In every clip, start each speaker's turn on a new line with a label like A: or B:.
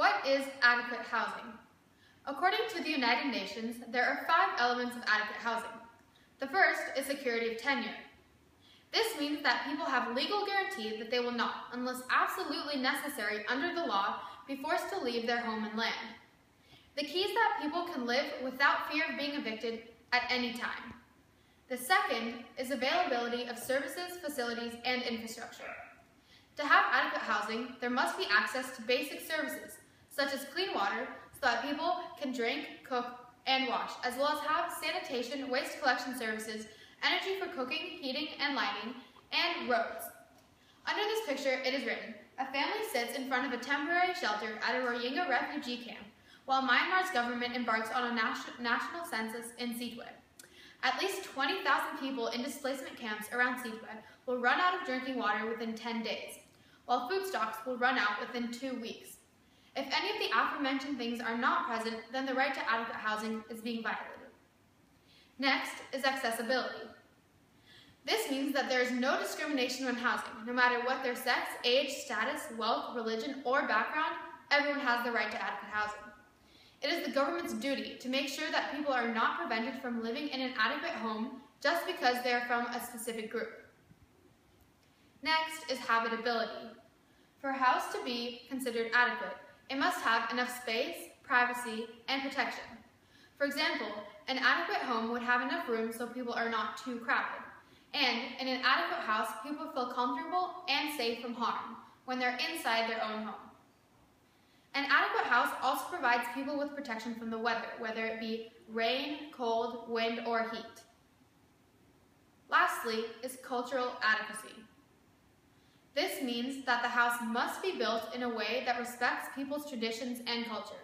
A: What is adequate housing? According to the United Nations, there are 5 elements of adequate housing. The first is security of tenure. This means that people have legal guarantee that they will not, unless absolutely necessary under the law, be forced to leave their home and land. The key is that people can live without fear of being evicted at any time. The second is availability of services, facilities, and infrastructure. To have adequate housing, there must be access to basic services, such as clean water, so that people can drink, cook, and wash, as well as have sanitation, waste collection services, energy for cooking, heating, and lighting, and roads. Under this picture, it is written, a family sits in front of a temporary shelter at a Rohingya refugee camp, while Myanmar's government embarks on a national census in Sittwe. At least 20,000 people in displacement camps around Sittwe will run out of drinking water within 10 days, while food stocks will run out within 2 weeks. If any of the aforementioned things are not present, then the right to adequate housing is being violated. Next is accessibility. This means that there is no discrimination when housing. No matter what their sex, age, status, wealth, religion, or background, everyone has the right to adequate housing. It is the government's duty to make sure that people are not prevented from living in an adequate home just because they are from a specific group. Next is habitability. For a house to be considered adequate, it must have enough space, privacy, and protection. For example, an adequate home would have enough room so people are not too crowded. And in an adequate house, people feel comfortable and safe from harm when they're inside their own home. An adequate house also provides people with protection from the weather, whether it be rain, cold, wind, or heat. Lastly is cultural adequacy. This means that the house must be built in a way that respects people's traditions and culture.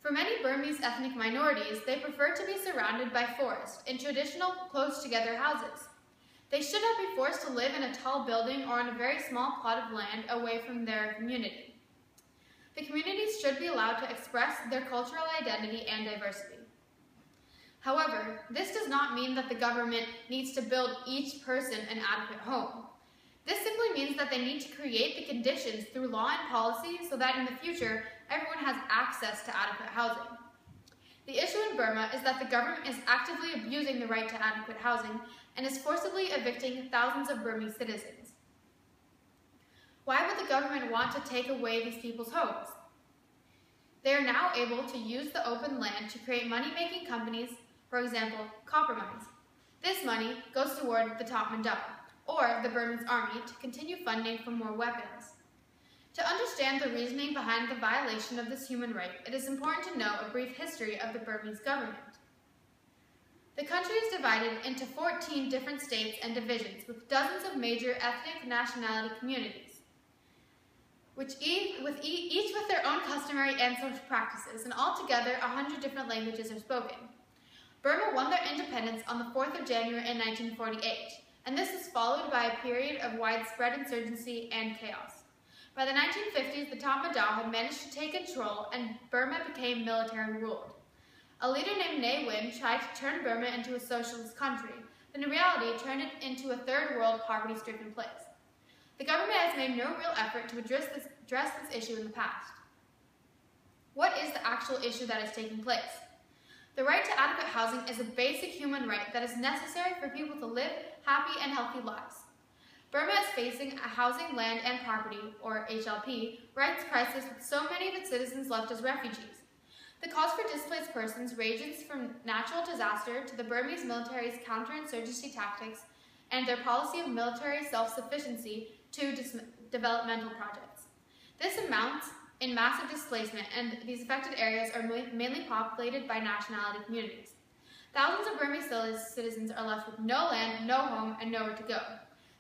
A: For many Burmese ethnic minorities, they prefer to be surrounded by forest in traditional, close-together houses. They should not be forced to live in a tall building or on a very small plot of land away from their community. The communities should be allowed to express their cultural identity and diversity. However, this does not mean that the government needs to build each person an adequate home. This simply means that they need to create the conditions through law and policy so that in the future, everyone has access to adequate housing. The issue in Burma is that the government is actively abusing the right to adequate housing and is forcibly evicting thousands of Burmese citizens. Why would the government want to take away these people's homes? They are now able to use the open land to create money-making companies, for example, copper mines. This money goes toward the top mandapa, or the Burmese army, to continue funding for more weapons. To understand the reasoning behind the violation of this human right, it is important to know a brief history of the Burmese government. The country is divided into 14 different states and divisions with dozens of major ethnic nationality communities, which each with their own customary and social practices, and altogether 100 different languages are spoken. Burma won their independence on the 4th of January in 1948, and this was followed by a period of widespread insurgency and chaos. By the 1950s, the Tatmadaw had managed to take control and Burma became military ruled. A leader named Ne Win tried to turn Burma into a socialist country, but in reality turned it into a third world poverty-stricken place. The government has made no real effort to address this issue in the past. What is the actual issue that is taking place? The right to adequate housing is a basic human right that is necessary for people to live happy and healthy lives. Burma is facing a housing, land, and property, or HLP, rights crisis with so many of its citizens left as refugees. The cause for displaced persons ranges from natural disaster to the Burmese military's counterinsurgency tactics and their policy of military self-sufficiency to developmental projects. This amounts in massive displacement, and these affected areas are mainly populated by nationality communities. Thousands of Burmese citizens are left with no land, no home, and nowhere to go.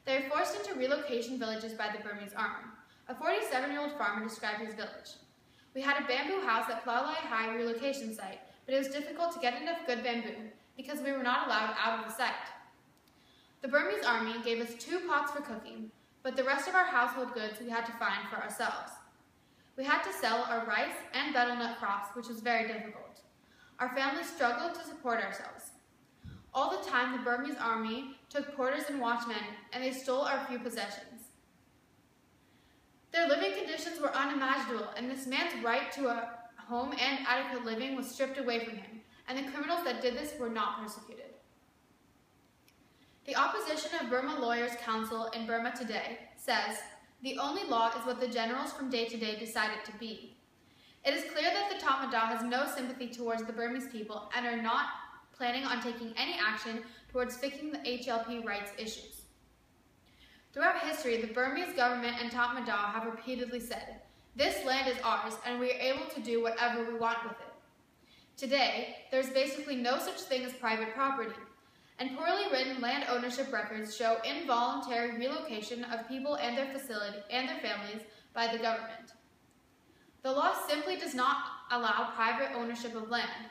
A: They are forced into relocation villages by the Burmese army. A 47-year-old farmer described his village. We had a bamboo house at Plalai High relocation site, but it was difficult to get enough good bamboo because we were not allowed out of the site. The Burmese army gave us 2 pots for cooking, but the rest of our household goods we had to find for ourselves. We had to sell our rice and betel nut crops, which was very difficult. Our family struggled to support ourselves. All the time, the Burmese army took porters and watchmen, and they stole our few possessions. Their living conditions were unimaginable, and this man's right to a home and adequate living was stripped away from him, and the criminals that did this were not persecuted. The opposition of Burma Lawyers' Council in Burma today says, "The only law is what the generals from day to day decide it to be." It is clear that the Tatmadaw has no sympathy towards the Burmese people and are not planning on taking any action towards fixing the HLP rights issues. Throughout history, the Burmese government and Tatmadaw have repeatedly said, "This land is ours and we are able to do whatever we want with it." Today, there is basically no such thing as private property, and poorly written land ownership records show involuntary relocation of people and their families by the government. The law simply does not allow private ownership of land,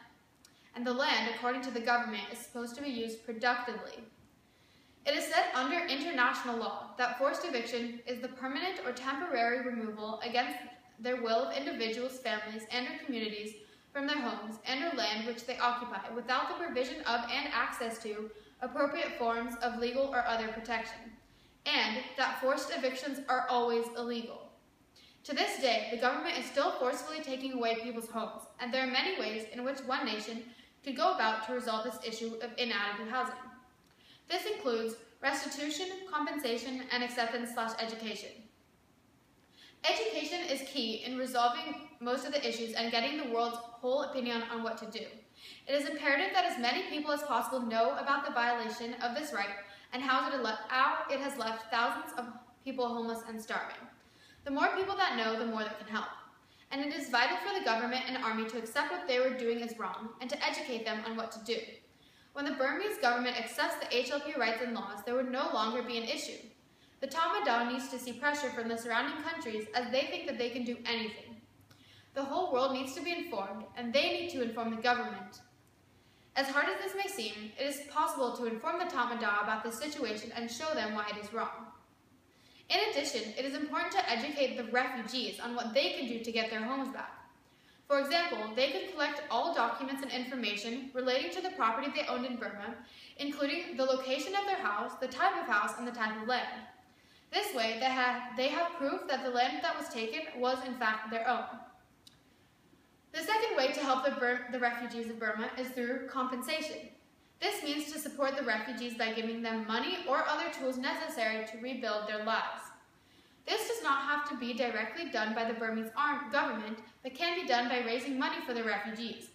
A: and the land, according to the government, is supposed to be used productively. It is said under international law that forced eviction is the permanent or temporary removal against their will of individuals, families, and/or communities from their homes and/or land which they occupy without the provision of and access to appropriate forms of legal or other protection, and that forced evictions are always illegal. To this day, the government is still forcefully taking away people's homes, and there are many ways in which one nation could go about to resolve this issue of inadequate housing. This includes restitution, compensation, and acceptance/education. Education is key in resolving most of the issues and getting the world's whole opinion on what to do. It is imperative that as many people as possible know about the violation of this right and how it has left thousands of people homeless and starving. The more people that know, the more that can help. And it is vital for the government and army to accept what they were doing is wrong and to educate them on what to do. When the Burmese government accepts the HLP rights and laws, there would no longer be an issue. The Tatmadaw needs to see pressure from the surrounding countries as they think that they can do anything. The whole world needs to be informed, and they need to inform the government. As hard as this may seem, it is possible to inform the Tatmadaw about the situation and show them why it is wrong. In addition, it is important to educate the refugees on what they can do to get their homes back. For example, they could collect all documents and information relating to the property they owned in Burma, including the location of their house, the type of house, and the type of land. This way, they have proof that the land that was taken was in fact their own. The second way to help the refugees of Burma is through compensation. This means to support the refugees by giving them money or other tools necessary to rebuild their lives. This does not have to be directly done by the Burmese government, but can be done by raising money for the refugees.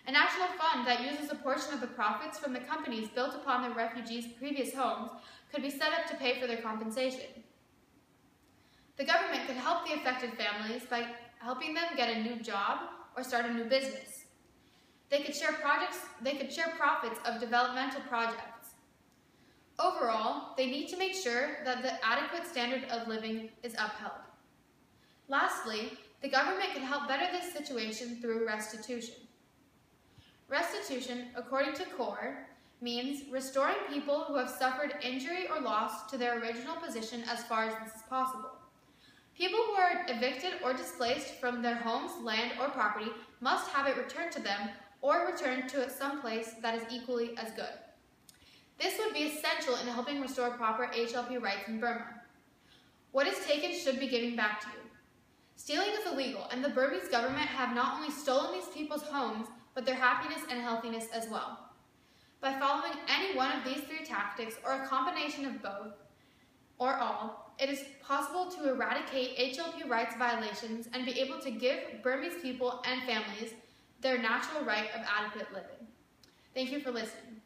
A: A national fund that uses a portion of the profits from the companies built upon the refugees' previous homes could be set up to pay for their compensation. The government could help the affected families by helping them get a new job or start a new business. They could share profits of developmental projects. Overall, they need to make sure that the adequate standard of living is upheld. Lastly, the government can help better this situation through restitution. Restitution, according to CORE, means restoring people who have suffered injury or loss to their original position as far as this is possible. People who are evicted or displaced from their homes, land, or property must have it returned to them or returned to some place that is equally as good. This would be essential in helping restore proper HLP rights in Burma. What is taken should be given back to you. Stealing is illegal, and the Burmese government have not only stolen these people's homes, but their happiness and healthiness as well. By following any one of these three tactics, or a combination of both, or all, it is possible to eradicate HLP rights violations and be able to give Burmese people and families their natural right of adequate living. Thank you for listening.